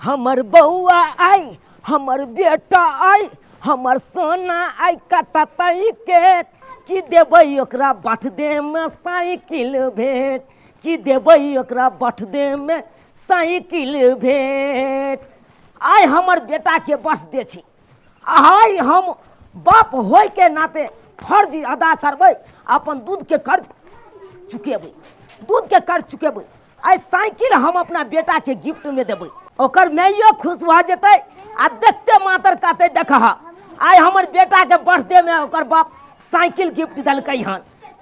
हमर बउआ आई, हमर बेटा आई, हमर सोना आई कटतई के कि देबै ओकरा बर्थडे में साइकिल भेंट, कि देबै ओकरा बर्थडे में साइकिल भेंट। आइ हमर बेटा के बर्थडे छी, आइ हम बाप होय के नाते फर्ज अदा करबै, अपन दूध के कर्ज चुकेबै, दूध के कर्ज चुकेबै। आइ साइकिल हम अपना बेटा के गिफ्ट में देबै, ओकर माइयो खुश भऽ जेतै आ देखते मातर कहतै देखा आइ हमर बेटा के बर्थडे में ओकर बाप साइकिल गिफ्ट देलकै हन,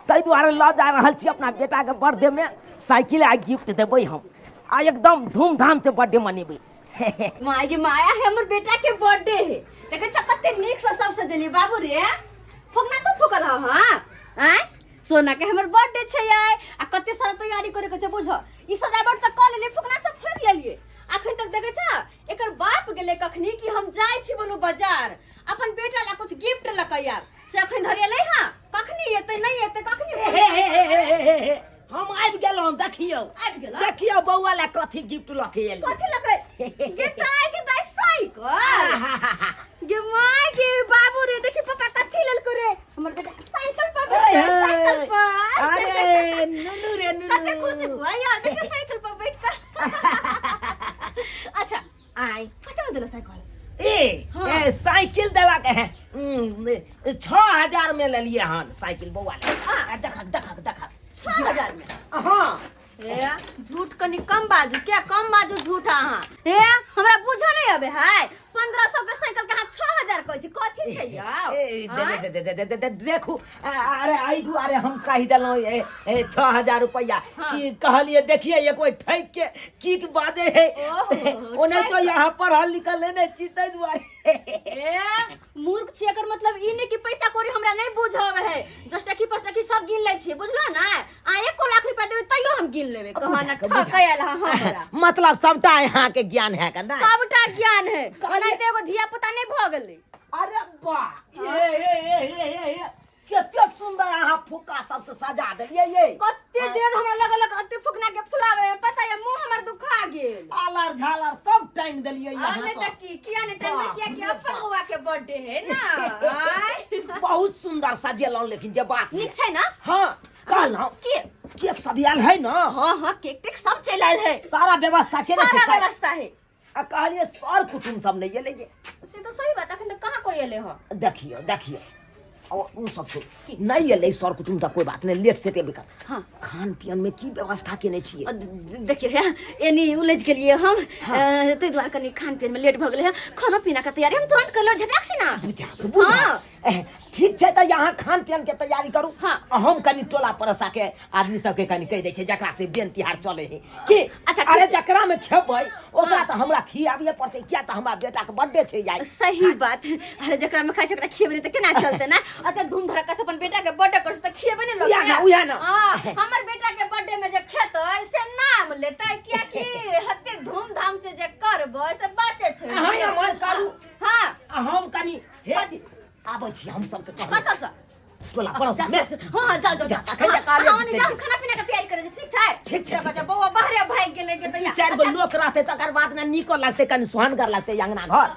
ताहि दुआरे लऽ जा रहल छी अपना बेटा के बर्थडे में साइकिल आ गिफ्ट देबै हम, आ एकदम धूमधाम से बर्थडे मनेबै। माय गे माया है हमर बेटा के बर्थडे है, देखे छ कते नीक से सब सजेली बाबू रे। फुकना तो फुकल ह हां आय सोना के हमर बर्थडे छै आय, आ कते सारा तैयारी करे के छै बुझ। ई सजावट त क लेली, फुकना सब फूक लेलिए, अखन तक देखे छ एकर बाप गेले कखनी कि हम जाय छी बोलू बाजार अपन बेटा ला कुछ गिफ्ट लकैया से अखन धरेले हां, कखनी एते नहीं एते कखनी हम आबि गेलहुं, देखियो देखियो बउआ ला कथी गिफ्ट लके एल, कथी लकै गे ताई के दाई साइकिल गे माय गे बाबू रे देखि पापा कथी लेल करे हमर बेटा साइकिल पर बैठ, साइकिल पर अरे नुनु रे नुनु कते खुशी हुआ यार देखि साइकिल पर बैठ कर। अच्छा आई कते देला साइकिल ए साइकिल देवा के है 6000 में ले लिए हन साइकिल बउआ ले। देख 6000 में हाँ ए झूठ कनी कम बाजू, क्या कम बाजू झूठ अहाँ ए हमरा बुझो नहीं अबे है 1500 के साइकिल के हां 6000 कहै छी कथी छै यौ। देखू अरे आई दुआरे हम कहि देलौं 6000 रुपया कि कहलिए देखिए एक कोई ठैक के की बाजे है ओने तो यहाँ पढ़ल लिखल नहीं छी तै दुआरे ए मूर्ख छी, एकर मतलब ई नहीं कि पैसा कौड़ी हमरा नहीं बुझावे है, 10 टकी 5 टकी सब गिन लै छी बुझलो ना। आ 1 लाख रुपया देबे तइयो हम गिन लेबे कहा ना ठकैल हमरा मतलब सबटा यहाँ के ज्ञान है का ना, सबटा ज्ञान है, ओनाइते एगो धिया पुता नहीं भ गेलै। अरे वाह केते सुंदर अहाँ फुक्का सबसे सजा देलिए ये, कते देर हमरा लगल अते फुकना के फुलावे में पता है मुंह हमर दुखा गेल, आलर झालर सब टांग देलिए यहाँ अरे त की किया ने टांग किया कि अपन बुआ के बर्थडे है ना आय बहुत सुंदर सजेलौं, लेकिन जे बात नीक छै ना। हां कहलौं के केक सब आयल है ना, हां केक टेक सब चल आयल है, सारा व्यवस्था के ना सारा व्यवस्था है। आ कहलिए सर कुटुम सब नहीं एले जे से तो सही बात, अखन कहां कोई एले हो देखियो और उ सब तो नहीं एले सर कुटुम त कोई बात नहीं, लेट सेट एबे कर। हां खान पियन में की व्यवस्था केने छिए देखियो एनी उलझ के लिए हम ते द्वार कनी खान पियन में लेट भ गेले है, खाना पीना का तैयारी हम तुरंत कर लो झटाक से ना बुझा ठीक छै त यहाँ खान पियन के तैयारी करू। हम कनी टोला परसा के आदमी सब के कनी कह दै छै जकरा से बेन तिहार चले है कि अच्छा अरे जकरा में खेबै ओकरा त हमरा खियाबिए पड़ते, क्या त हमरा बेटा के बर्थडे छै यार। सही बात, अरे जकरा में खाइ छकरा खियेबे त केना चलते ना, अते धूम धड़क्का से अपन बेटा के बर्थडे कर त खियेबे नहीं लोग उया ना हमर बेटा के बर्थडे में जे खेतै से नाम लेतै, क्या कि हते धूमधाम से जे करबै से बाते छै। हां हमर करू हां हम कनी आबै छी हम सब के कत से टोला परसा में हां जाओ अखन जे काले से खाना पीना के तैयारी करे ठीक छै बच्चा बउआ बाहरे भाग गेलै के तैयार 4 गो लोक रहते तकर बाद ना निको लगते कनी सुहनगर लगते अंगना घर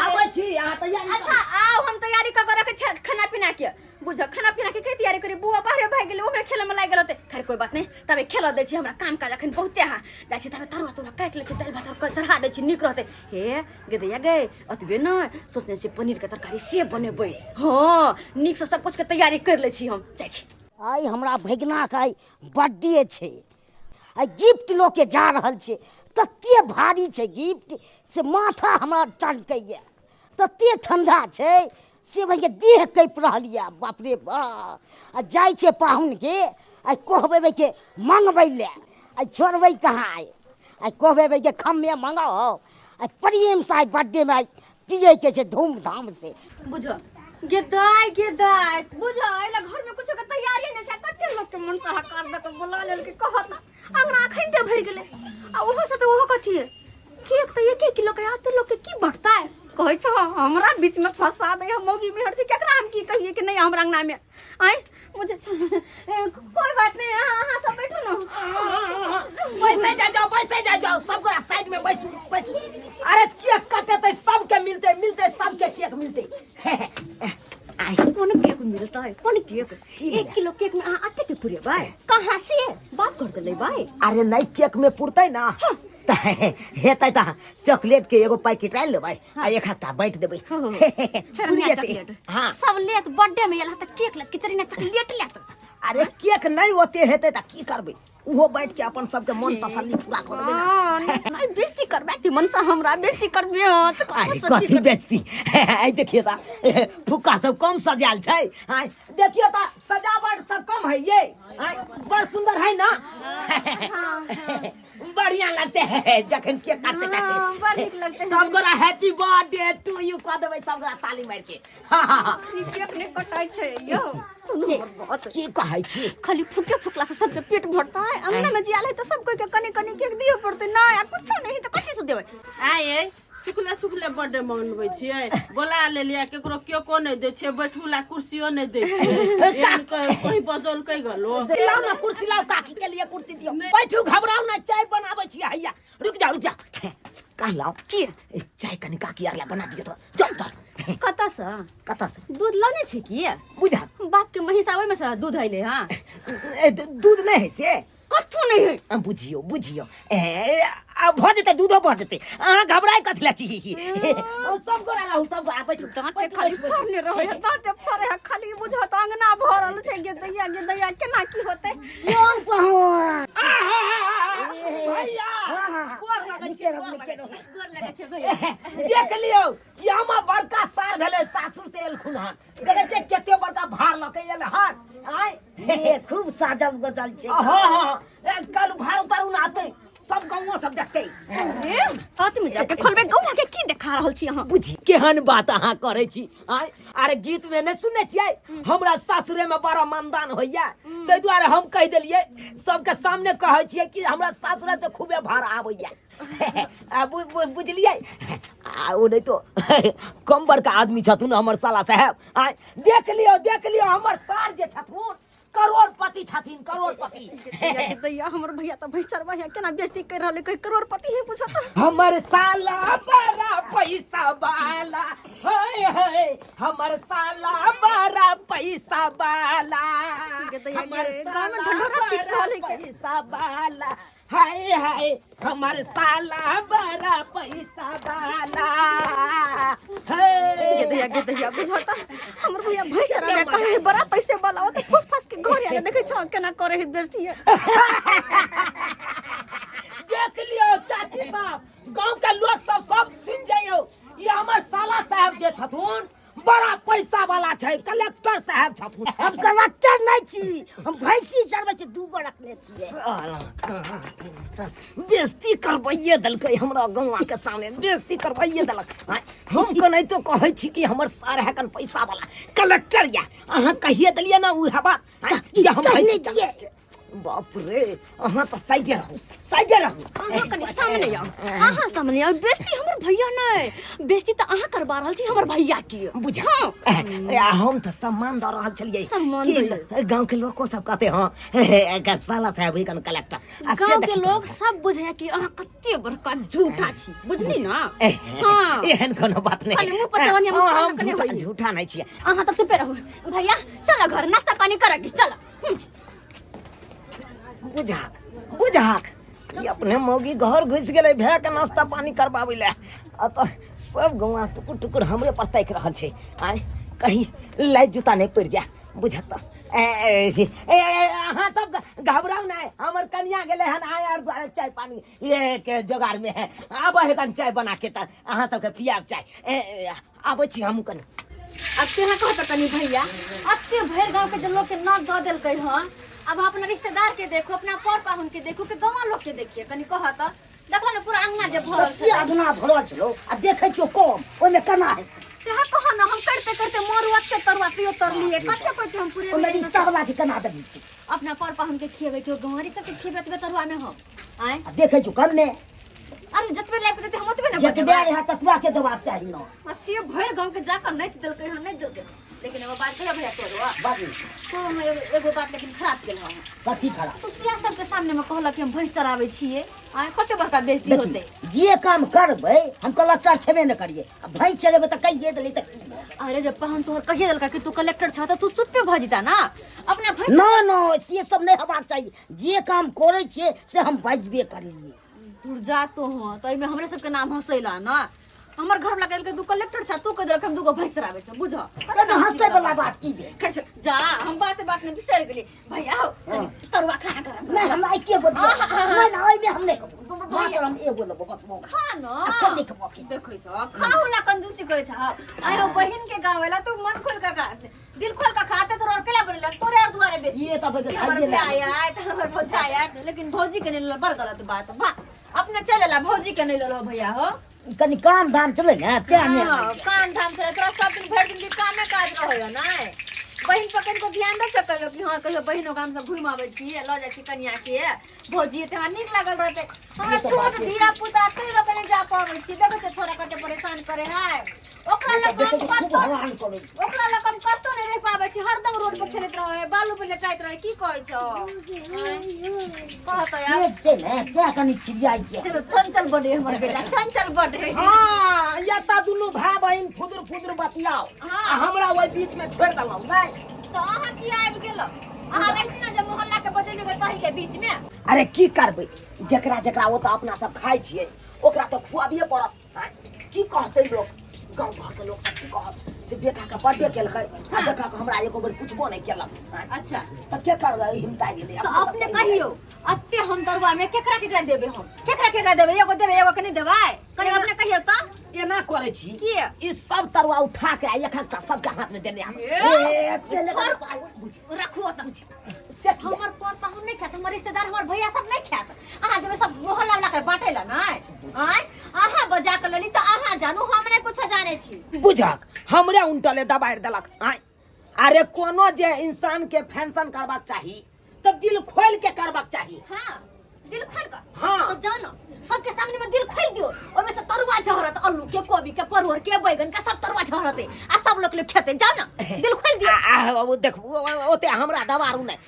आबै छी यहाँ तैयारी। अच्छा आओ हम तैयारी क के रखे छ खाना पीना के बुझ, खाना पीना के के तैयारी करी, बुआ बाहरे भाग गेलै ओकरे खेले में लाग गेल होते, खैर कोई बात नहीं तबे खेल दै छी, हमरा काम काज अखन बहुते हा जाय छी तबे तरुआ तरुआ काट ले छी, दाल भात कर चढ़ा दै छी नीक रहते। हे गे दैया गे अतबे न सोचने छी पनीर के तरकारी से बनेबै, हां नीक से सब कुछ के तैयारी कर ले छी हम जाय छी। आई हमरा भगना के आई बर्थडे छै, आई गिफ्ट लोके जा रहल छै, तते भारी छै गिफ्ट से माथा हमरा टनकैया, तते ठंडा छै से भैया देह कप रहल या बाप रे बा। आ जाय छै पाहुन के आई कहबै के मंगबै ले, आई छोड़बै कहाँ आई कहबै के खम्मे मंगाओ, आई प्रेम से आई बर्थडे में आई पिए के छै धूमधाम से बुझो गे दाई बुझो एला घर में कुछ के तैयारी नहीं छै, कते लोग के मन से हकार द के बुला लेल के कहत हमरा अखन ते भर गेले आ ओहो से तो ओहो कथी है केक त 1 किलो के आते लोग के की बढ़ता है कहै छ हमरा बीच में फंसा दे हम मौगी में हर से केकरा हम की कहिए कि नहीं हमरा अंगना में आई मुझे कोई बात नहीं, हाँ सब बैठो ना। बैसे जाओ सब साइड में बैसू। अरे केक काटे तो सबके मिलते सबके केक मिलते। कौन केक मिलता है? कौन केक? 1 किलो केक में आते के पूरे भाई कहाँ से बात कर दे भाई? अरे नहीं केक में पुरते ना हेतै त चॉकलेट के एगो पैकेट आइल भाई आ एक हफ्ता बैठ देबै। चॉकलेट हां सब लेत बर्थडे में एला त केक लेत किचरी चॉकलेट लेत। अरे केक नहीं होते हेतै त की करबै? उहो बैठ के अपन सबके मन तसल्ली पूरा कर देबै ना। नहीं बेइज्जती करबै ती मनसा हमरा बेइज्जती करबे त कथी बेइज्जती? आई देखियो त फुक्का सब कम सजाल छै। हां देखियो त सजावट सब कम है ये। बड़ सुंदर है ना? बढ़िया लगते हैं जखन केक काटते काटते। बड़ नीक लगते हैं। सब गोरा हैप्पी बर्थडे टू यू कह देबै सब गोरा ताली मार के। ई केक ने कटाई छै यो। सुनो बात की कहै छी? खाली फुके फुकला से सबके पेट भरता है। अंगना में जियाल है तो सब कोई के कनी कनी केक दियो पड़ते ना या कुछ नहीं तो कथि से देबै? आये सुखले बर्थडे मनबै छियै, बोला लेलिया केकरो केको नहीं दै छियै, बैठूला कुर्सियो नहीं दै छियै। कोई बदल कई गलो लाओ ना कुर्सी लाओ, काकी के लिए कुर्सी दियो। बैठू घबराओ ना, चाय बनाबै छी। हैया रुक जा का लाओ की चाय कनी काकी आरला बना दियो तो चल तो। कता से दूध लाने छै की? बुझा बाप के महिषावे में से दूध आइले। हां दूध नहीं है से कथु नहीं है। बुझियो अब भ जेते दूधो भ जेते। अहाँ घबराए कथि ला छी? ओ सब गोरा रहू सब गोरा बैठू। दांते खाली फरने रहे है, दांते फरे है खाली बुझत अंगना भरल छै गे दैया केना की होतै? यो पहुँ भैया गोर लगै छै गोर लगे छै भैया। देख लियो कि हम बड़का सार भेले सासुर से एलखुन हन। देखे छै केते बड़का भार लके एल हन। आय खूब साजल गजल छै। हां कल भार उतारू ना आते सब गाँव सब देखते। साथ में जाके खोलबे गाँव के की देखा रहल छी अहाँ? बुझी केहन बात अहाँ करे छी। आय अरे गीत में नहीं सुनने छियै हमरा सासुरे में बड़ा मनदान होइया, तै दुआरे हम कह देलिए सबके सामने कहै छियै कि हमरा सासुरे से खूबे भार आबैया। बुझलिए ओ नहीं तो कम बड़का आदमी छथुन हमर साला साहब। आय देख लियो हमर सार जे छथुन करोड़पति छथिन, करोड़पति। दैया हमर भैया तो भैसर भैया केना बेइज्जती कर रहले, कोई करोड़पति है पूछत। हमर साला बड़ा पैसा वाला, हाय हमर साला बड़ा पैसा वाला, हमर साला बड़ा पैसा वाला, हाय हमर साला बड़ा पैसा वाला। गे दैया बुझता हमर भैया भैसर में कहे बड़ा पैसे वाला हो तो फुस फस के घर आके देखे छ केना करे है बेइज्जती है। देख लियो चाची साहब, गांव के लोग सब सुन जाइयो, ये हमर साला साहब जे छथुन बड़ा पैसा वाला छै, कलेक्टर साहब छथुन। हम कलेक्टर नहीं छी, हम भैंसी चरबै छी, 2 गो रखले छियै। बेइज्जती करबैये देलकै हमरा गांव के सामने, बेइज्जती करबैये देलक। हम कनै तो कहै छी कि हमर सार है कन पैसा वाला कलेक्टर या अहाँ कहिए देलिए ना उ हवा कि हम नहीं दिए। बाप रे अहाँ तो साइडे रहू। अहाँ कनी सामने आओ, अहाँ सामने आओ। बेइज्जती हमर भैया नहीं, बेइज्जती तो अहाँ करबा रहल छी हमर भैया की। बुझा हम तो सम्मान दे रहल छलिए। सम्मान गांव के लोग को सब कहते हां एकर साला साहब ही कन कलेक्टर। गांव के लोग सब बुझे कि अहाँ कते बड़का झूठा छी, बुझली ना? हां एहन कोनो बात नहीं। खाली मुंह पर जवानी हम झूठा नहीं छिए। अहाँ तो चुपे रहू। भैया चलो घर नाश्ता पानी करे कि चलो। बुझाक ये अपने मौगी घर घुस गेले भे के नाश्ता पानी करबाबै ले। अत सब गौवा टुकुर हमरे पर ताक रहल छै। आय कहीं लाइ जूता नहीं पड़ जा बुझत। अहाँ सब घबराओ नहीं, हमर कन्या गेले हन आय और चाय पानी ये के जोगार में है। आब है कन चाय बना के त अहाँ सब के पियाब चाय। आबै छी हम कन। अब तेहा कहत कनी भैया अत्ते भैर गांव के लोग के नाक द देलकै हन। अब अपना रिश्तेदार के देखो, अपना पर पाहुन के देखो, के गांव लोग के देखिए कनी कहत देखो न पूरा अंगना जे भरल की छै। अंगना भरल छलो आ देखे छो कम ओमे केना है। सेहा कह न हम करते मरुआत के तरवा पियो तरलिए कते कोते हम पूरे ओमे रिश्ता वाला के केना देबी? अपना पर पाहुन के खिएबै तो गंवारी सब के खिएबै तबे तरवा में हम। आय देखे छो कम में अरे जतबे लाइफ देते हम ओतबे न जतबे जतबे रहे ततबा के देबाक चाही न। से भर गांव के जाकर नहीं दिलकै हन नहीं दिलकै लेकिन एगो बात कहियो भैया तोरो बाबू तो एगो बात लेकिन खराब केल हन कथी खराब? तो किया सबके सामने में कहलक कि हम भैंस चराबै छिए आ कते बड़का बेइज्जती होते। देखी जे काम करबै हम कलेक्टर छेबे न करिए, अब भैंस चलेबै त कहिए देली त की भऽ? अरे जब पहन तोहर कहिए देलका कि तू कलेक्टर छ त तू चुप्पे भ जिता ना अपने भैंस न न से सब नहीं हेबाक चाहिए। जे काम करै छियै से हम बाजबे करिए। दूर जा तो हो तो एमे हमरे सबके नाम हंसैला ना हमर घर वाला कहल के तू कलेक्टर छ तू कह देलक हम दूगो भैंस चराबै छ बुझ तब हंसै वाला बात की भेल? जा हम बात में बिसर गेली भैया हो तरुआ खाना करब नहीं हमरा एके गो दिया। नहीं नहीं ओइमे हम नहीं कहबो, मात्र हम एगो लेबो बस मौका। खाना कन्ने के मौके देखै छ खाऊ ला कंजूसी करे छ आयो बहिन के गाँव वाला तू मन खोल का दिल खोल का खाते तो और केला बनेला तोरे और दुआरे बेसी ये तब के हमर खाइए ले आया त हमर भौजा आया लेकिन भौजी के नहीं बड़ गलत बात बा अपने चलेला भौजी के नहीं लो भैया हो कनी काम धाम चले ना क्या नहीं काम धाम चले तोरा सब दिन भर दिन कामे काज रहयो ना बहिन पकड़ को ध्यान रख कहियो कि हां कहियो बहिनो गाम से घुम आबै छी ल जाय छी कन्या के भौजी त नीक लागल रहते हमरा छोट धीरा पुता कई लोग नहीं जा पाबै छी देखो छ छोरा कते परेशान करे है ओकरा लग हम कतो नहीं रह पाबै छी हरदम रोड पर खेलत रहे बालू पे लेटाइत रहे की कहै छ कहत यार से ना क्या कनी खिजाई के चलो चंचल बड़े हमर बेटा चंचल बड़े हाँ या ता दुनू भाई बहन फुदुर फुदुर बतियाओ हाँ। आ हमरा ओइ बीच में छोड़ दलौ नहीं। तो अहाँ की आबि गेल अहाँ रहिती ना जब मोहल्ला के बजेले तही के बीच में अरे की करबै जकरा जकरा ओ त अपना सब खाइ छियै ओकरा त खुआबिए पड़त। हाँ, की कहतै लोग गांव घर के लोग सब की कहत से बेटा का बर्थडे केलकै आ देखा के हमरा एको बेर पूछबो नहीं केलक। हाँ, अच्छा त के करबै हिमता गेलै तो अपने कहियो अत्ते हम दरवा में केकरा देबे हम केकरा देबे एगो के नहीं देबै कहीं अपने कहियो त एना करे छी की ई सब तरवा उठा के एक एक सबके हाथ में देने हम ए से ले रखो त से हमर पर पाहुन नहीं खात हमर रिश्तेदार हमर भैया सब नहीं खात अहाँ जब सब मोहल्ला वाला के बाटेला ना आय अहाँ बजा के लेली त अहाँ जानू हम नहीं कुछ जाने छी बुझक हमरे उंटले दबाड़ देलक। आय अरे कोनो जे इंसान के फैंशन करबाक चाही तो दिल खोल के करबाक चाही। हां दिल खोल कर हाँ। तो जानो सबके सामने में दिल खोल दियो ओमे से तरुआ झहरत आलू के कोबी के परवर के बैगन के सब तरुआ झहरते आ सब लोग ले खेते जाओ ना दिल खोल दियो वो देख ओते हमरा दबारू नहीं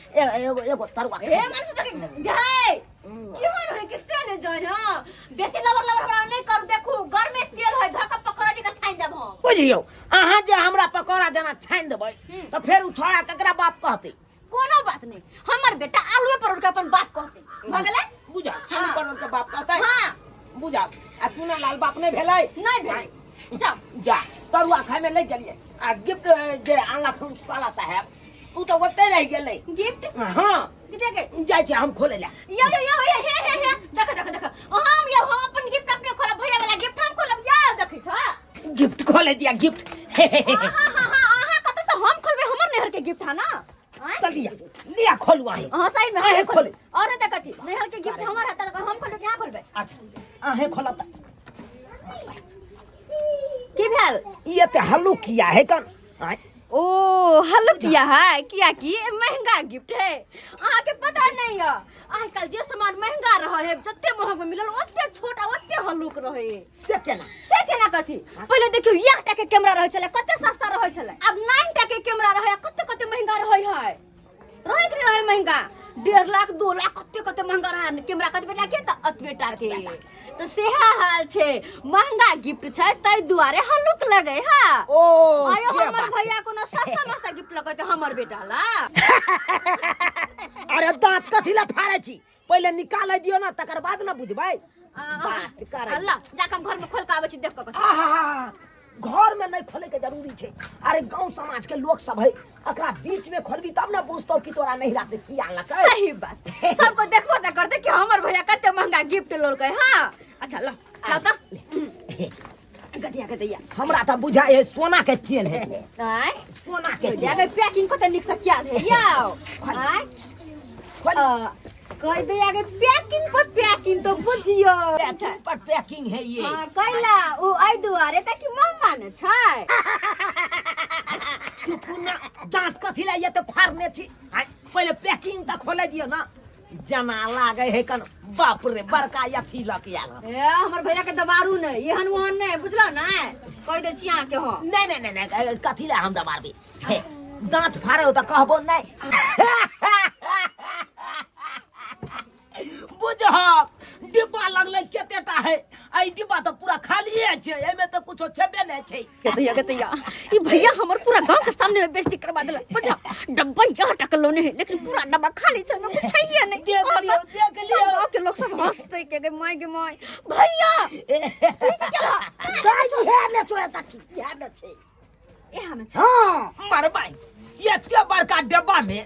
एगो एगो तरवा ए मन से देख जाय की मन है कि से ने जाय हां बेसी लवर हमरा नहीं कर देखू घर में तेल है धक्का पकड़ा जी का छाइन देब हम बुझियो अहाँ जे हमरा पकौड़ा जना छाइन देबै तो फिर उ छोड़ा ककरा बाप कहते कोनो बात नहीं हमर बेटा आलूए पर के अपन बाप कहते भगले बुझा हाँ। हम पर के बाप कहते हां बुझा आ चुना लाल बाप नहीं भेलै नहीं भेल जा जा तरुआ खाए में ले गेलिए आ गिफ्ट जे आनला साला साहब उ तो ओते रह गेलै गिफ्ट हां किते के जाय छै हम खोले ला यो हे देख हम अपन गिफ्ट अपने खोलब भैया वाला गिफ्ट हम खोलब या देखै छ गिफ्ट खोले दिया गिफ्ट हां कत से हम खोलबे हमर नेहर के गिफ्ट है ना चल दिया लिया खोलू आहे हां सही में आहे खोले और देखती नेहर के गिफ्ट हमर हाथ हम खोलबे क्या खोलबे अच्छा आहे खोला त की भेल ये ते हल्लू किया है कन आय ओ हल्लू किया है किया की महंगा गिफ्ट है अहाँ के पता नहीं है आजकल जे सामान महंगा रहे है जत्ते महंग में मिलल ओत्ते छोटा ओत्ते हल्लूक रहे से केना कथी पहले देखियो 1 टा के कैमरा रहे छले कते सस्ता रहे छले अब 9 टा के कैमरा रहे कते महंगा रहे है रहे कि रहे महंगा 1.5 लाख 2 लाख कते महंगा रहे कैमरा कते बेटा के त अतबेटा के तो सेहा हाल छे महंगा गिफ्ट छै तै दुआरे हल्लुक लगे हा ओ आयो से हमर बात भैया कोनो सस्ता मस्ता गिफ्ट लगते हमर बेटा ला अरे दांत कथि ला फाड़ै छी पहले निकाल दियो ना तकर बाद ना बुझबै बात करे अल्लाह जाके हम घर में खोल के आबै छी देख के आहा घर में नहीं खोले के जरूरी छे। अरे गांव समाज के लोग सब है अकरा बीच में खोलबी तब ना बुझतो कि तोरा नहिरा से की आनला है सही बात सबको देखबो त करते कि हमर भैया कते महंगा गिफ्ट लोलकै हां अच्छा ला त गदिया के दैया हमरा त बुझाय है सोना के चेन है आय सोना के चेन जाके पैकिंग कते निक से किया है याओ आय कह दे आगे पैकिंग तो बुझियो अच्छा पर पैकिंग है ये हां कैला ओ आई दुआरे त कि महंगा न छै चुप ना दांत कथि ला ये तो फाड़ने छी हाय पहले पैकिंग त खोले दियो ना जना लागे है कन बाप रे बड़का अथी लक आल ए हमर भैया के दबारू नहीं एहन ओहन नहीं बुझलो ना कह दे छिया के हो नहीं कथी ला हम दबारबे हे दांत फाड़े हो त कहबो नहीं बुझहक डिब्बा लगले केतेटा है आई डिब्बा तो पूरा खाली है छे एमे तो कुछो छेबे नहीं छे के दैया ई भैया हमर पूरा गांव के सामने में बेइज्जती करवा देला बुझा डब्बा यहाँ टक लो नहीं लेकिन पूरा डब्बा खाली छै ना कुछ है नहीं देख लियो गांव के लोग सब हंसते के माय भैया तू की केला दाई है ने छोए ताची है ने छे ए हम छ हां मार भाई ये ते बड़का डिब्बा में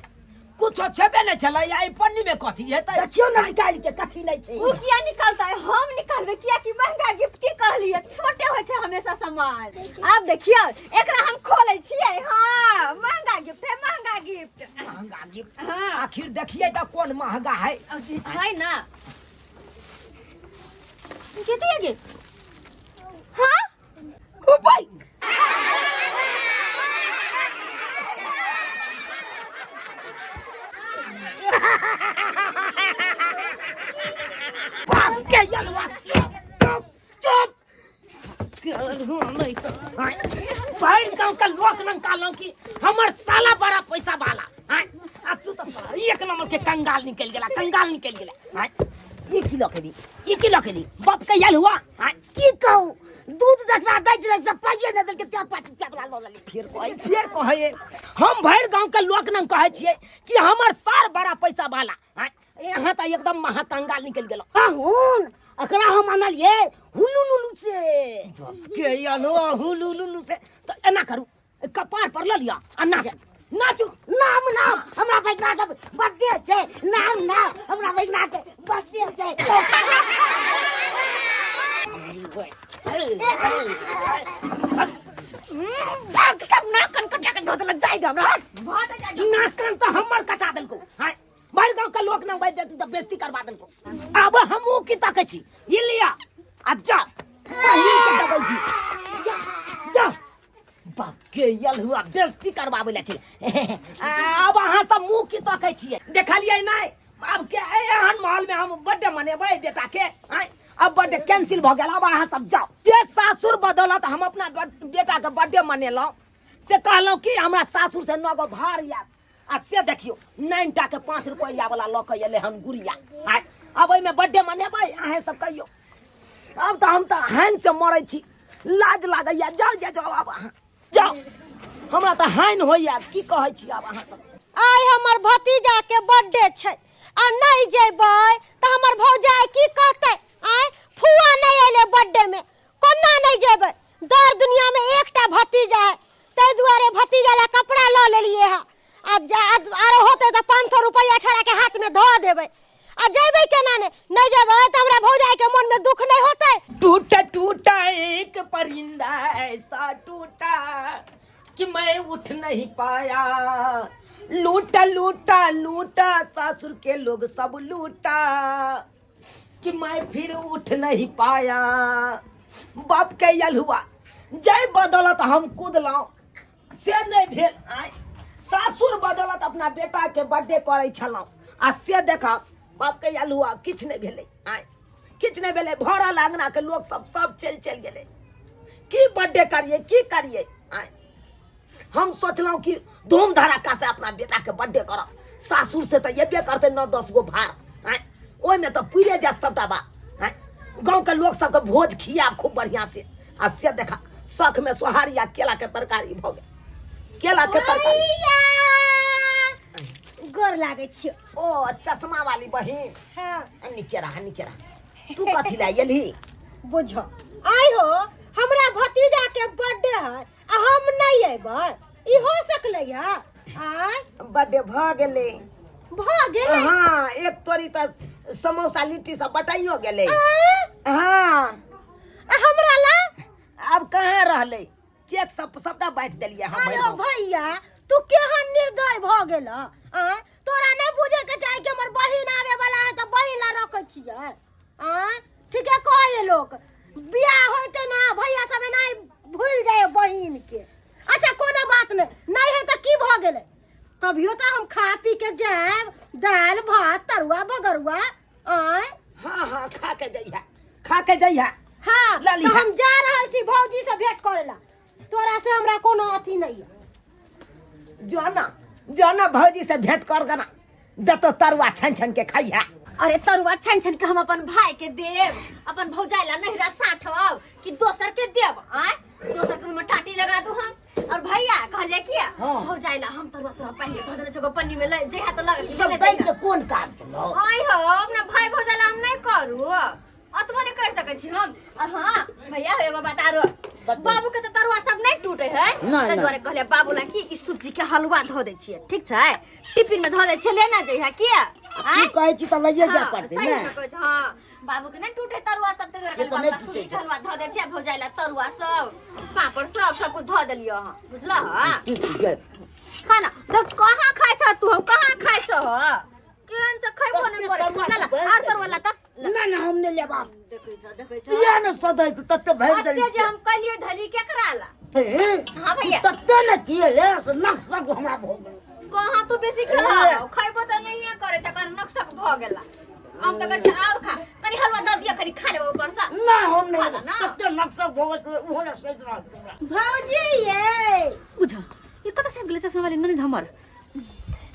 कुछ छेबे नहीं छला आई पन्नी में कथी है त क्यों ना निकाल के कथी नहीं छे वो किया निकालता है हम निकालबे किया कि महंगा गिफ्ट की कहलिए छोटे होय छै हमेशा सामान आप देखियो एकरा हम खोले छियै हां महंगा गिफ्ट हां आखिर देखिए त कौन महंगा है है ना कितने गे हां ओ भाई के यलवा चुप चुप नहीं तो भाई गांव का लोक नंकालों की हमर साला बड़ा पैसा वाला हैं अब तू तो साला एक नंबर के कंगाल निकल गेला हैं ये किलो के ली बाप के यल हुआ हैं की कहू दूध देखला दै छले से पाइए न देल के त्या पाटी पेपला ल लेली फिर कहे हम भर गांव के लोक न कहे छिए कि हमर सार बड़ा पैसा वाला हैं यहाँ तो एकदम महाकंगाल निकल गेलो हुन अकरा हम आनलिए हुलुलुलु से के यानो हुलुलुलु से तो एना करू कपार पर ल लिया आ नाचू नाम हमरा बैगना के बर्थडे छै नाम हमरा बैगना के बर्थडे छै सब नाकन कटा के धोत लग जाएगा हमरा नाकन तो हमर कटा देलको हां बाहर गांव का लोग न बाई देती तो बेइज्जती करवा देलको अब हमहू की ताके छी ये लिया आ जा पहिल के दबाई दी जा बाप के यल हुआ बेइज्जती करवावे ले छले अब अहां सब मुंह की ताके छिए देखलिए नहीं अब के एहन महल में हम बर्थडे मनेबै बेटा के अब बर्थडे कैंसिल भ गेल अब अहां सब जाओ जे सासुर बदौलत हम अपना बेटा के बर्थडे मनेलौ से कहलौ कि हमरा सासुर से नगो धार याद आ से देखियो 9टा के 5 रुपया वाला ल के एले हम गुड़िया आय अब एमे बर्थडे मनेबै अहे सब कहियो अब तो हम तो हाइन से मरै छी लाज लागैया जाओ अब अहाँ जाओ हमरा तो हाइन होइया की कहै छी अब अहाँ आइ हमर भतीजा के बर्थडे छै आ नहीं जेबै त हमर भौजाई की कहतै आइ फुआ नहीं आइले बर्थडे में कोना नहीं जेबै दर दुनिया में एकटा भतीजा है तै दुआरे भतीजा ला कपड़ा ल लेलिए है आरो होते तो 500 रुपया छड़ा के हाथ में धो देबै आ जेबै केना नहीं जेबै त हमरा भौजाई के मन में दुख नहीं होतै टूटा एक परिंदा ऐसा टूटा कि मैं उठ नहीं पाया लूटा ससुर के लोग सब लूटा कि मैं फिर उठ नहीं पाया बाप के यल हुआ जय बदौलत हम कूदलौ से नहीं भेल आय सासुर बदौलत अपना बेटा के बर्थडे करे छलौ आ से देखा बाप के यल हुआ किछ नहीं भेलै आय किछ नहीं भेलै भरल आंगना के लोग सब चल गेलै की बर्थडे करिए आय हम सोचलौ कि धूम धड़ाका से अपना बेटा के बर्थडे करब सासुर से तो येबे करते 9-10 गो भार आय ओय में तो पूरे जा सबटा बा आय गांव के लोग सब के भोज खियाब खूब बढ़िया से आ से देखा सख में सोहारी या केला के तरकारी भ गेल केला के तरकारी गोर लागे छी ओ चश्मा वाली बहिन हां नीचे रहा तू कथी ला एलही बुझो आइ हो हमरा भतीजा के बर्थडे है आ हम नहीं अइबै ई हो सकलै है आइ बर्थडे भ गेलै हां एक तोरी त समोसा लिट्टी सब बटाइयो गेलै हां हमरा ला अब कहाँ रहलै केक सबटा बांट देलिए हम आयो भैया तू केहन निर्दय भ गेल आ तोरा नहीं बुझे के चाही कि हमर बहिन आवे वाला है त बहिन ला रखै छियै आ ठीक है कहे लोग बियाह होते ना भैया सब नहीं भूल जाए बहिन के अच्छा कोनो बात नहीं है तो की भ गेलै तभियो तो हम खा पी के जाएब दाल भात तरुआ बगरुआ आय हाँ हाँ खा के जइहा हाँ लाली तो है। हम जा रहल छी भौजी से भेंट करेला तोरा से हमरा कोनो अथी नहीं है जाना भौजी से भेंट कर गना दतो तरुआ छन छन के खाइहा। अरे तरुआ छन छन के हम अपन भाई के देब, अपन भौजाइला नहिरा साठब कि दोसर के देब? आय दोसर के में टाटी लगा दू हम। और भैया कहले किया हाँ। भौजाइला हम तरुआ तोरा पहन के धो देने छगो पन्नी में ले जइहा त लगे सब दै के कोन काम चलो आय हो अपना भाई भौजाइला हम नहीं करू अतबो नहीं कर सके छी हम। और हां भैया एगो बात आरो बाबू के त तरुआ सब नहीं टूटे है नहीं, तै दुआरे कहले बाबू ला कि ई सूजी के हलवा धो दे छिए ठीक छै टिफिन में धो दे छिए लेना जइहा किया तू कहै छी त लइए जा पड़ते सही ना में कहै छ हां बाबू के नहीं टूटे तरुआ सब तै दुआरे कहले बाबू सूजी के हलवा धो दे छिए भौजाइला तरुआ सब पापड़ सब कुछ धो देलियो हां बुझला हां खाना तो कहां खाइ छ तू हम कहां खाइ छ केन से खइबो नहीं करे ला हार तरुआ ला त ना ना हम नहीं लेबा देखै छ या न सदै तू तत भर दे अत्ते जे हम कलिए धली केकरा ला हां भैया तत न किए ले से नक्शा को हमरा भो कहां तू बेसी खला खइबो त नहीं करे छ कन नक्शा भ गेला हम त कहै छ और खा कनी हलवा द दिया कनी खा लेबो ऊपर से ना हम खा नहीं ना तत नक्शा भो वो न सही रह भौजी ये बुझ ये कत से गेले चश्मा वाली ननी हमर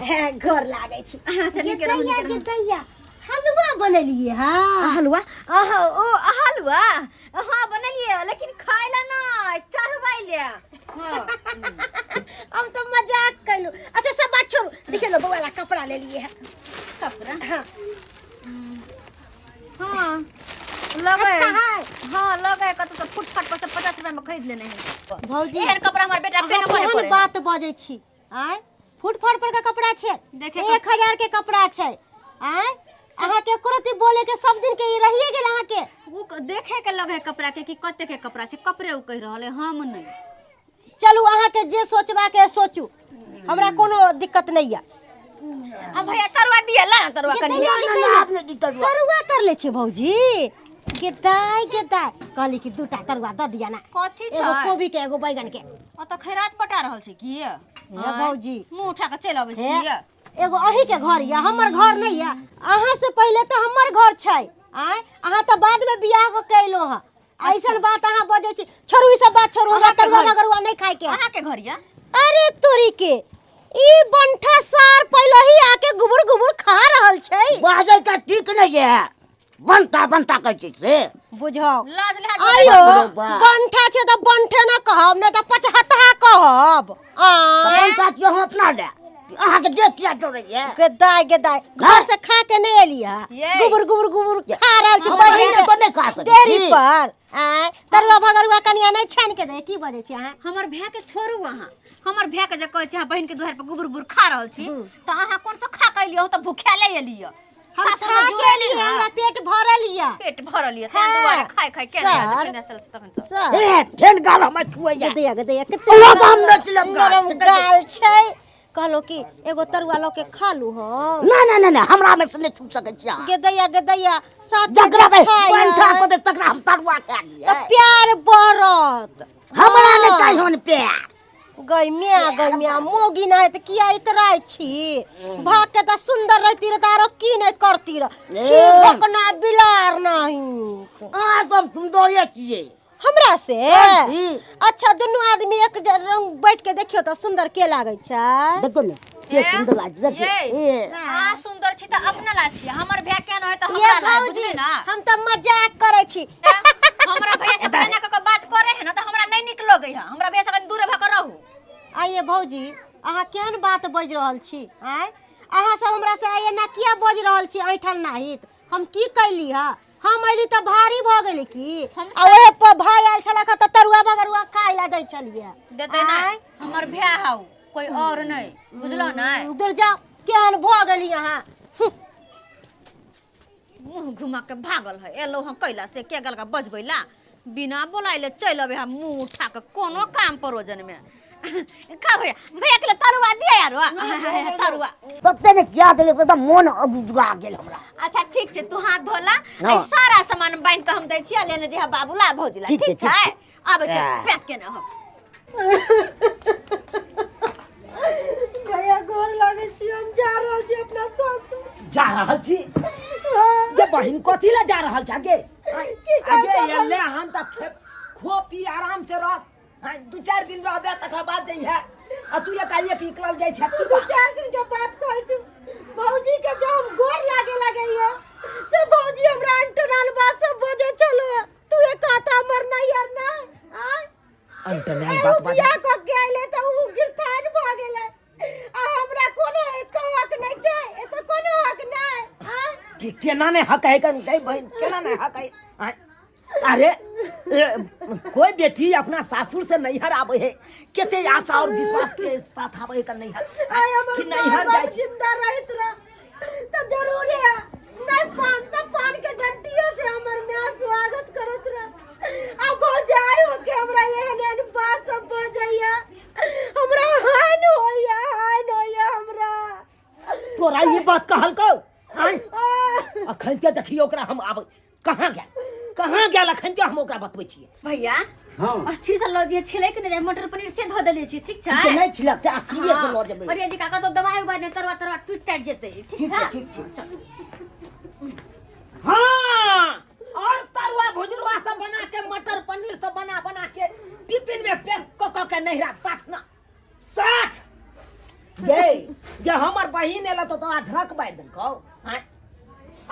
घर लागे छी हां चल के रहू के दैया हलवा बनलिए हां हलवा ओ हलवा हां बनलिए लेकिन खाइला ना चढ़वाइले हां हम तो मजाक कैलू अच्छा सब बात छोड़ो देखिए लो बउआ ला कपड़ा ले लिए है कपड़ा हाँ हां लगे अच्छा है हां लगे कत तो फुटफाट पर से 50 रुपया में खरीद लेने है भौजी एहन कपड़ा हमर बेटा पेन करे केहन बात बजै छी आय फुटफाट पर का कपड़ा छै देखे 1000 के कपड़ा छै आय अहाँ के करती बोले के सब दिन के ई रहिए गेल अहाँ के वो देखे के लगे कपड़ा के कि कते के कपड़ा छै कपड़े उ कह रहले हम नहीं चलू अहाँ के जे सोचबा के सोचू हमरा कोनो दिक्कत नहीं है अब भैया तरुआ दिया ला तरुआ कनी तरुआ तर ले छी भौजी गेदाय कहली कि दूटा तरुआ द दिया ना कथी एगो छै कोबी के एगो बैगन के ओ त खैरात पटा रहल छै की हे भौजी मुंह उठा के चल आबै हे, छी एगो अही के घर या हमर घर नहीं है अहाँ से पहले तो हमर घर छै आय अहाँ तो बाद में बियाह को कैलो ह ऐसन बात अहाँ बजे छी छोड़ू ई सब बात छोड़ू हमरा तरुआ भगरुआ नहीं खाए के अहाँ के घर या अरे तोरी के ई बंठा सार पहले ही आके गुबुर खा रहल छै बाजे का ठीक नहीं है बनता कहै से बुझाओ लाज लिहाज आयो बंठा छै त बंठे ना कहब नहीं त पचहत्ता कहब बनता क्यों अपना ले अहाँ के देख किया जोड़े है गेदाय घर से खा के नहीं एलिया ये। गुबुर खा रहल छी हमरा बहिन तो नहीं खा सकती देरी पर आय तरुआ भगरुआ कनिया नहीं छान के दे की बजे छी अहाँ हमर भैया के छोड़ू अहाँ हमर भैया के जे कहै छै बहन के दुआर पर गुबुर खा रहल छी त अहाँ कोन से खा के लियो त भूखेले एलियो हम खा के लिए हमरा पेट भरल या पेट भरल ये तै दुआरे खाइ के नहीं नसल से तखन से ए फेन गाल हम छुए जा गेदैया केते वो तो हम नहीं चलब नरम गाल छै कहलो कि एगो तरुआ ल के खा लू हम ना हमरा में से नहीं छू सके छी गेदैया साथ जकरा भाई बनता को दे तकरा हम तरुआ खा लिए प्यार बरत हमरा नहीं चाहिए न प्यार गैमिया मोगी नहीं त किया इतराय छी भाग के त सुंदर रहती रे तारो की नहीं करती रे छी भकना बिलार नहीं आ तुम सुंदर छिए हमरा से जी। अच्छा दुनू आदमी एक रंग बैठ के देखियो त सुंदर के लागै छै देखो ने के सुंदर लाग ये आ सुंदर छी त अपना ला छी हमर भैया के न होय त ये हमरा ला भौजी बुझली ना हम त मजाक करै छी हमरा भैया से बिना के बात करे है ना त हमरा नहीं निक लगे है हमरा भैया से दूर भा के रहू आइए भौजी अहाँ केहन बात बज रहल छी आय अहाँ सब हमरा से आइए ना किया बज रहल छी ऐठल नाहित हम की कैली हा हम अइली त भारी भ गेली की आ ओहे पर भाई आइल छला त तरुआ भगरुआ खाइ ला दै छलिए देते ना हमर भैया हाउ कोई और नहीं बुझलो ना दूर जाओ केहन भ गेली अहाँ मुंह घुमा के भागल है एलो हम कैला से के गल का बजबैला बिना बोलाइले चल अबे हम मुंह उठा के कोनो काम परोजन में का भैया भैया के तरुआ दिया यार तरुआ तते ने क्या देले से मन अबुआ गेल हमरा अच्छा ठीक छै तू हाथ धोला आ सारा सामान बाइन के हम दै छियै लेने जे बाबूला भौजीला ठीक छै आबे छै पैक केने हम भैया गोर लागे छी हम जा रहल छी अपना ससुर। जा रहल छी ये बहिन कथी ला जा रहल छ गे आगे एले हम त खो पी आराम से रह 2-4 दिन रहबे तकर बाद जइहे आ तू एकाएक निकलल जाइ छ 2-4 दिन के बात कहै छी भौजी के जब गोर लागे ये से भौजी हमरा अंटनाल बात सब बोझे चलो तू ये कहता हमर नहीं यार ना अंटनाल बात बात बियाह क के आइले त उ गिरथान भ गेलै आ हमरा कोनो एको हक नहीं छै ए त कोनो हक नहीं केना ने हक है कन गई बहन केना ने हक है अरे कोई बेटी अपना सासुर से नैहर आवे है केते आशा और विश्वास के साथ आवे है का नैहर कि नैहर जाय जिंदा रहित रह त जरूर है नहीं पान के डंटियों से हमर म्या स्वागत करत रह अब हो जाय हो के हमरा एहन बात सब बजैया हमरा हान होया हमरा तोरा ये बात कहल को अखन ते देखियो ओकरा हम आब कहां गेल अखन ते हम ओकरा बतबै छियै भैया हां अथी से लऽ जे छेले के ने मटर पनीर से धो देले छी ठीक छै नहीं छिलक ते असली से लो देबै अरे जी काका तो दवाई उबाई ने तरवा टूट टट जेते ठीक है ठीक छै हां और तरुआ भुजरुआ सब बना के मटर पनीर सब बना के टिफिन में पैक क के नहिरा 60 ये हमर बहिन एला तो तोरा झक बार देलकौ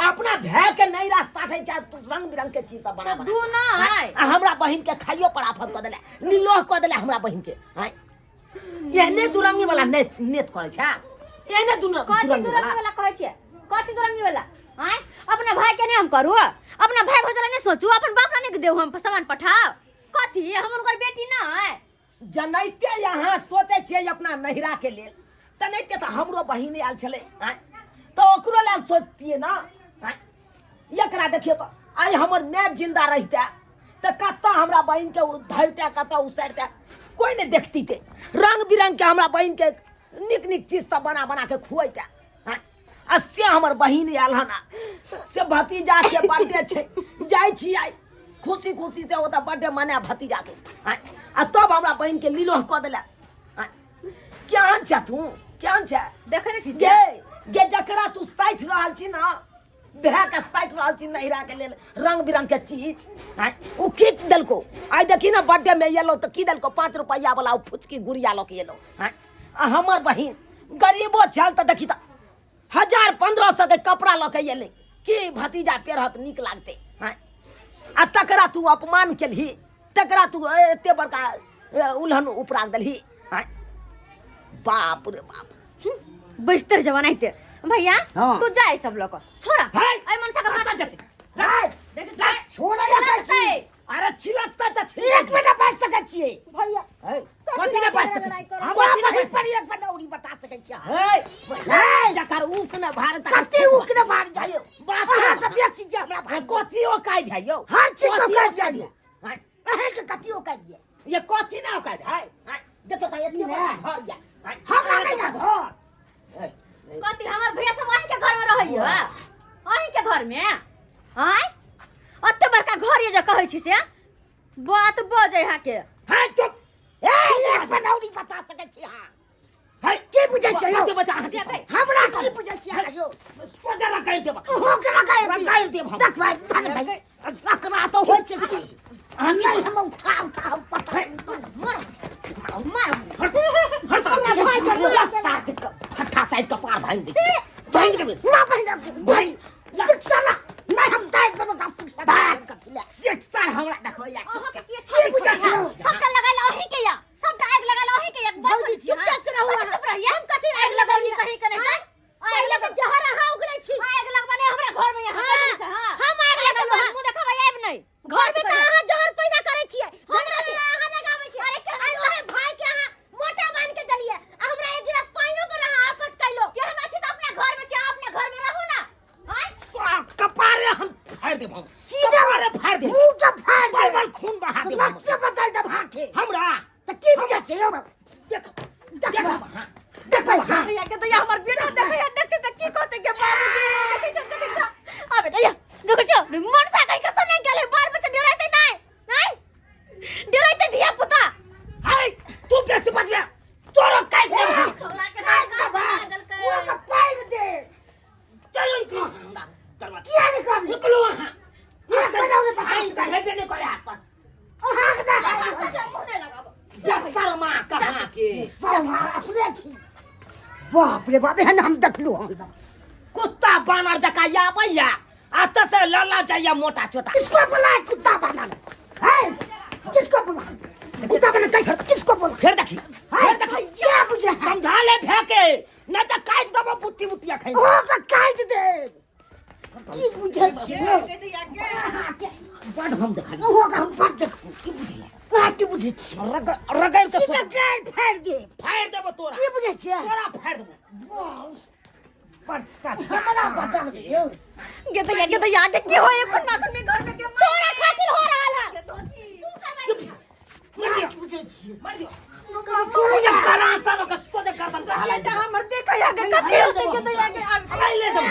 अपना भै के नहिरा 60 चाहे तू रंग बिरंग के चीज सब बना दू ना है हमरा बहिन के खाइयो पर आफत क देले निलोह क देले हमरा बहिन के एहने दुरंगी वाला नेत करे छ एहने दुरंगी वाला कहै छै कथि दुरंगी वाला हैं अपना भाई के ने हम करू अपना भाई भजला ने सोचू अपन बाप ने देऊ हम सामान पठाओ कथि हम उनकर बेटी ना है जनैते यहाँ सोचे छियै अपना नहिरा के लेल तनैते त हमरो बहिन आयल छले तो ओकरो लेल सोचतिए ना एकरा देखियो तो आई हमर ने जिंदा रहते त कत्ता हमरा बहिन के धरते कत्ता उसरते कोई ने देखती थे रंग बिरंग के हमरा बहिन के निक चीज सब बना के खुआइते से हमर बहिन आयल हना से भतीजा के बर्थडे छै जाय छी आई खुशी से ओता बर्थडे मने भतीजा के आ तब हमरा बहिन के लीलोह क देला केहन छ तू केहन छ देखे ने छी गे जकरा तू साइठ रहल छी ना भै के साइठ रहल छी नहिरा के लेल रंग बिरंग के चीज उ की देलको आई देखी ना बर्थडे में एलो तो की देलको 5 रुपया वाला फुचकी गुड़िया ल के एलो आ हमर बहिन गरीबो छल त देखी त 1000-1500 के कपड़ा ल के एले की भतीजा पेरहत निक लागते आ तकरा तू अपमान केलही तकरा तू एते बड़का उल्हन उपराग देलही बाप रे बाप बस्तर जवान आइते भैया हाँ। तू जाए सब लोग छोड़ा है? आई मनसा का बात जते देख छोड़ा जाता छी अरे छिलकता त एक महीना पास सकै छियै भैया कथि ने पास सकै छी हम अपन पर एक बनौरी बता सकै छियै हे जकर उक न भारत कते उक न मार जाइयो बात अहाँ सब बेसी छै हमरा भाई कथि ओ काई जाइयो हर चीज को कर दिया अहे के कति ओ कर दिया ये कथि न काई है देखो त एती ने घर जा हमरा नहीं जा घर कथि हमर भैया सब वहीं के घर में रहइयो वहीं के घर में हाय अत्ते बड़का घर ये जे कहै छी से बात बजे हा के है चुप एक बनौरी बता सकै छी हां है की बुझै छै कथि बता हमरा की बुझै छी यो सोजा लगाइ देब हो के लगाइ लगाइ देब हम देख भाई धन भाई अकरा तो होय छै की नहीं हम उठा पटा मार हट साथ फट्टा साइड का पार भांग दे भांग दे ना भाई शिक्षा ना नहीं हम दाय करो का शिक्षा का फिला शिक्षा हमरा देखो या अहाँ के शिक्षा की छै सबटा लगा लो अहीं के या सबटा आग लगा लो अहीं के एक बात बोल छी चुपचाप से रहू चुप रहिए हम कथि आग लगाउनी कहीं के नहीं आग लगा जहर अहाँ उगलै छी आग लगबाने हमरा घर में यहाँ हम आग लगालो मुंह देखबै आब नहीं घर में त अहाँ जहर पैदा करै छियै हमरा से अहाँ लगाबै छी अरे के भाई के अहाँ मोटा बांध के दलिए हमरा एक गिलास पानियो पर अहाँ आफत कैलो केहन अछि त अपना घर में छी अपने घर में रहू ना कपारे हम फाड़ देब सीधा कपारे फाड़ दे मुंह के फाड़ दे बल खून बहा दे लक्ष्य से बदल दे भाके हमरा त की बुझै छै यो देख देखो हां या के तो या हमर बेटा देखते त की कहते के बाबूजी देखे छ आ बेटा या देखो छ मन सा कहि के सने गेले बाल बच्चा डराते नहीं डराते दिया पुता हाय तू बेस बजबे तोरो काट दे खौला के वो का के सरवार अपने छी बाप रे बाप एहन हम देखलू हम कुत्ता बानर जका या भैया आते से लला चाहिए मोटा छोटा किसको बुलाए कुत्ता बानर है किसको बुलाए कुत्ता बानर कहीं किसको बोला फिर देखी क्या बुझे समझा ले फेंके नहीं तो काट दबो बुट्टी बुट्टिया खाई ओ का काट दे की बुझे छिए बड़ हम देखा ओ का हम बड़ देखू की बुझे की बुझे छिए रगड़ के सीधा गाड़ फाड़ देबो तोरा की बुझे छिए तोरा फाड़ देबो पड़ता हमरा बचा ले के तो याद की होए खुन नाखुन में घर में के तोरा खातिर हो रहा है तू करवाई क्या बुझे छिए मार दियो छोड़ करा सब का सो दे कर बंद हाले त हमर देखा या के कथि होते के तो या के ले ले सब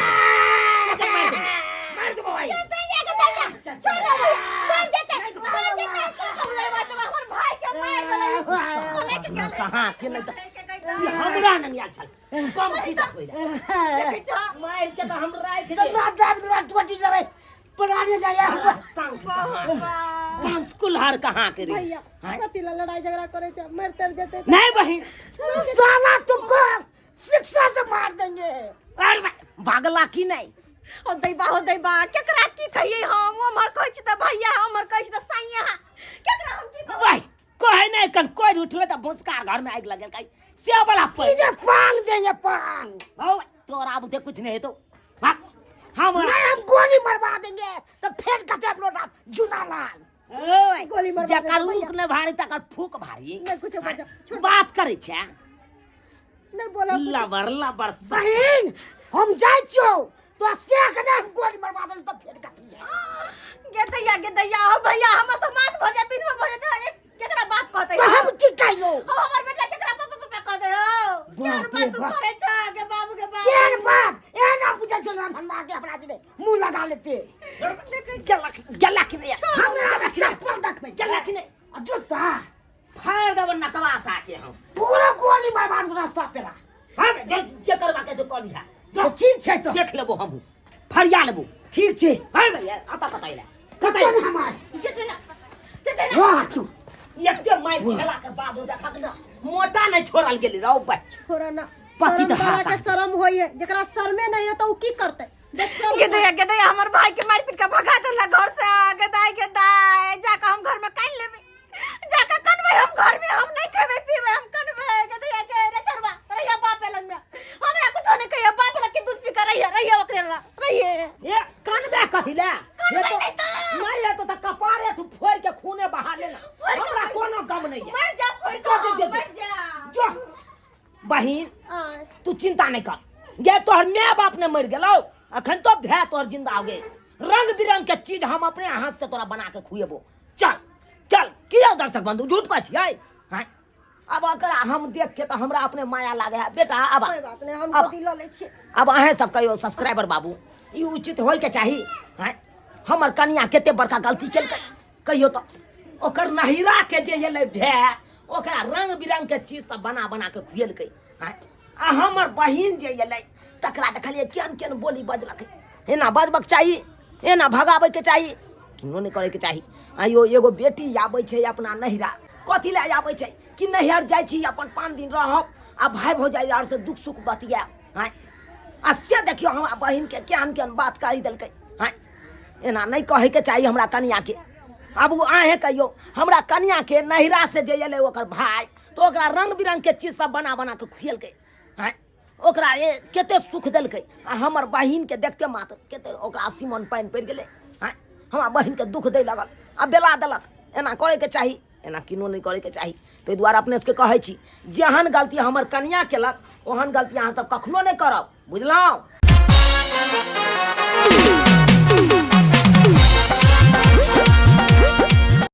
मार दो भाई छोड़ दे हमरे बात में हमर भाई के मार दे कहां के नहीं तो हमरा नहीं चल कम की तक होइला मार के तो हम राय के ना दाब टोटी जावे पराने जाया पांच कुल्हार कहां के रे भैया कथी ला लड़ाई झगड़ा करे छ मर तर जते नहीं बहिन साला तुमको शिक्षा से मार देंगे अरे भागला की नहीं ओ दैबा केकरा की कहिए हम हमर कहै छी त भैया हमर कहै छी त सैया केकरा हम की भाई कोई नहीं कन कोई उठले तो भूसकार घर में आग लगे कई से वाला सीधे पांग देंगे पांग ओ तोरा बुते कुछ नहीं तो हम नहीं हम गोली मरवा देंगे तो फिर कहते हम लोग जुना लाल ओए गोली मरवा देंगे जकर भैया। उक ने भारी तकर फूक भारी नहीं कुछ बजा छोड़ बात करे छे नहीं बोला लबर बहन हम जाय छो तो से के हम गोली मरवा देंगे तो फिर कहते के दैया हो भैया हम समाज भजे बिन में भजे केकरा बाप कहते तो हम की कहियो हमर बेटा केकरा पापा कहते हो यार बात तू करे छ के बाबू के बाप केर बाप ए ना पूछा चल हम आगे अपना दे मुंह लगा लेते गला की नहीं हमरा बच्चा पर देख में गला की नहीं जूता फाड़ देबो नकवा सा के हम पूरा गोली मरवा दे रास्ता पे हम जे करवा के जो कॉल है तो ठीक है तो देख लेबो हम फरिया लेबो ठीक है हां भैया आता बताइला कतन हमारे चेतना वाह तू एकते माय खेला के बाद देखा ना मोटा नहीं छोड़ल गेली रौ बच छोरा ना पति शर्म तो बड़ा हाथ के शर्म होई है जकरा शर्मे नहीं है तो उ की करते के दैया हमर भाई के मार पीट के भगा देला घर से के दाई जाके हम घर में कान लेबे जाके कनवे हम घर में हम नहीं खेबे पीबे हम कनवे के दैया के रे चरवा रहिया बाप लंग में हमरा कुछ नहीं कहिया बाप लंग के दूध पी कर रहिया ओकरे ला रहिए ये कानबे कथि ले ये तो नहीं तो। नहीं है तो कपारे तू फोड़ के खूने बहा लेना हमरा कोनो गम नहीं है मर जा फोड़ जो मर जा जो बहिन आय तू चिंता नहीं कर ये तोहर माँ बाप ने मर गेलो अखन तो भै तोहर जिंदा हो गए रंग बिरंग के चीज हम अपने हाथ से तोरा बना के खुएबो चल चल किया दर्शक बंधु झूठ कहै छियै हैं अब अगर हम देख के तो हमरा अपने माया लागे है बेटा अब कोई बात नहीं हम अब- गोदी ल ले छी अब अहें सब कहियो सब्सक्राइबर बाबू ई उचित होय के चाही हैं हमर कनिया केते बड़का गलती केलकै कहियो तो ओकर नहिरा के जे एलै भै ओकरा रंग बिरंग के चीज सब बना बना के खुएलकै हैं आ हमर बहिन जे एलै तकरा देखलिए केन केन बोली बजलकै एना बजबक चाही एना भगाबै के चाही किनो नहीं करे के चाही आइयो एगो बेटी आबै छै अपना नहिरा कथी ले आबै छै कि नैहर जाइ छी अपन 5 दिन रहब आ भाई भौजाई आर से दुख सुख बतिया हैं आ से देखियो हमरा बहिन के केहन केहन बात कहि देलकै हैं एना नहीं कहे के चाही हमरा कनिया के अब अहें कहियो हमरा कनिया के नहिरा से जे एलै ओकर भाई तो ओकरा रंग बिरंग के चीज सब बना बना के खुएलकै हैं ओकरा केते सुख देलकै आ हमर बहिन के देखते मात्र केते ओकरा सीमन पानि पड़ि गेलै हैं हमरा बहिन के दुख दै लगल आ बेला देलक एना करे के चाही एना किनो नहीं करे के चाही ताहि दुआरे अपने से कहै छी जेहन गलती हमर कनिया केलक ओहन गलती अहाँ सब कखनो नहीं करब बुझलहुँ।